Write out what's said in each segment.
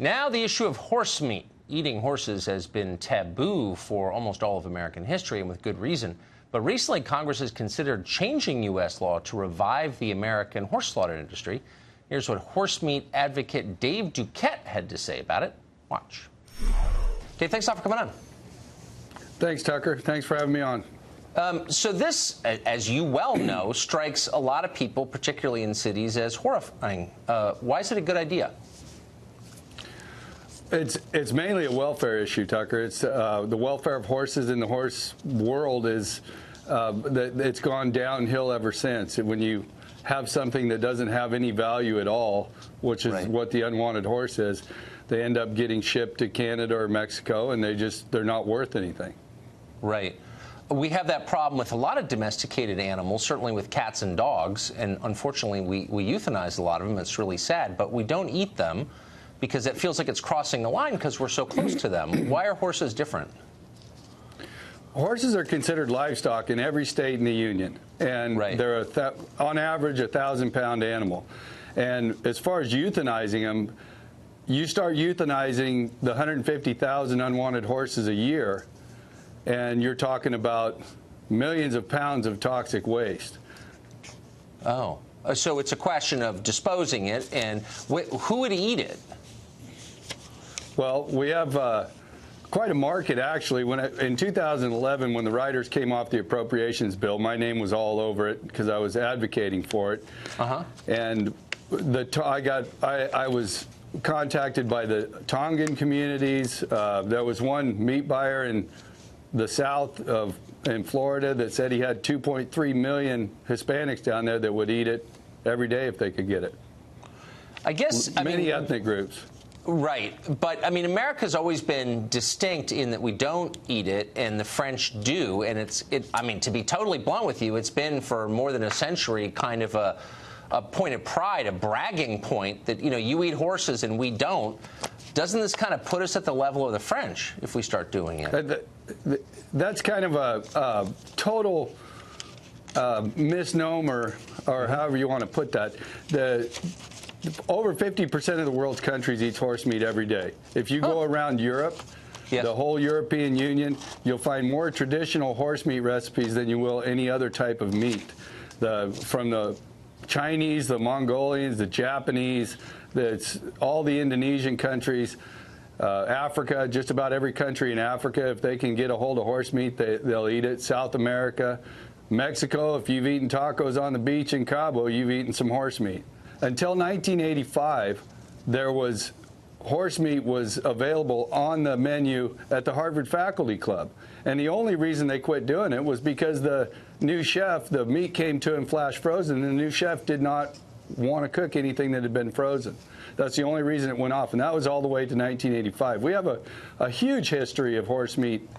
Now the issue of horse meat. Eating horses has been taboo for almost all of American history, and with good reason. But recently, Congress has considered changing U.S. law to revive the American horse slaughter industry. Here's what horse meat advocate Dave Duquette had to say about it. Watch. Dave, thanks a lot for coming on. Thanks, Tucker. Thanks for having me on. So this, as you well know, strikes a lot of people, particularly in cities, as horrifying. Why is it a good idea? It's mainly a welfare issue, Tucker. It's the welfare of horses in the horse world is it's gone downhill ever since. When you have something that doesn't have any value at all, which is what the unwanted horse is, they end up getting shipped to Canada or Mexico, and they're not worth anything. Right. We have that problem with a lot of domesticated animals, certainly with cats and dogs, and unfortunately we euthanize a lot of them. It's really sad, but we don't eat them because it feels like it's crossing the line because we're so close to them. Why are horses different? Horses are considered livestock in every state in the union, and they're on average a 1,000-pound animal. And as far as euthanizing them, you start euthanizing the 150,000 unwanted horses a year, and you're talking about millions of pounds of toxic waste. Oh, so it's a question of disposing it, and who would eat it? Well, we have quite a market, actually. In 2011, when the writers came off the appropriations bill, my name was all over it because I was advocating for it. And I was contacted by the Tongan communities. There was one meat buyer in the south in Florida that said he had 2.3 million Hispanics down there that would eat it every day if they could get it. I guess many ethnic groups. Right. But, I mean, America's always been distinct in that we don't eat it, and the French do. And I mean, to be totally blunt with you, it's been for more than a century kind of a point of pride, a bragging point that, you eat horses and we don't. Doesn't this kind of put us at the level of the French if we start doing it? That's kind of a total misnomer, or however you want to put that. Over 50% of the world's countries eat horse meat every day. If you go around Europe, the whole European Union, you'll find more traditional horse meat recipes than you will any other type of meat. From the Chinese, the Mongolians, the Japanese, all the Indonesian countries, Africa, just about every country in Africa, if they can get a hold of horse meat, they'll eat it. South America, Mexico, if you've eaten tacos on the beach in Cabo, you've eaten some horse meat. Until 1985, horse meat was available on the menu at the Harvard Faculty Club. And the only reason they quit doing it was because the new chef, the meat came to him flash frozen, and the new chef did not want to cook anything that had been frozen. That's the only reason it went off, and that was all the way to 1985. We have a huge history of horse meat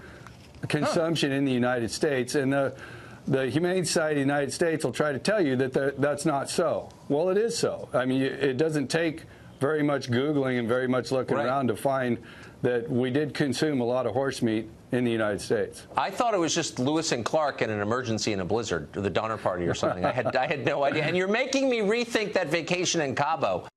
consumption in the United States, and the Humane Society of the United States will try to tell you that that's not so. Well, it is so. I mean, it doesn't take very much Googling and very much looking around to find that we did consume a lot of horse meat in the United States. I thought it was just Lewis and Clark in an emergency in a blizzard, or the Donner Party or something. I had no idea. And you're making me rethink that vacation in Cabo.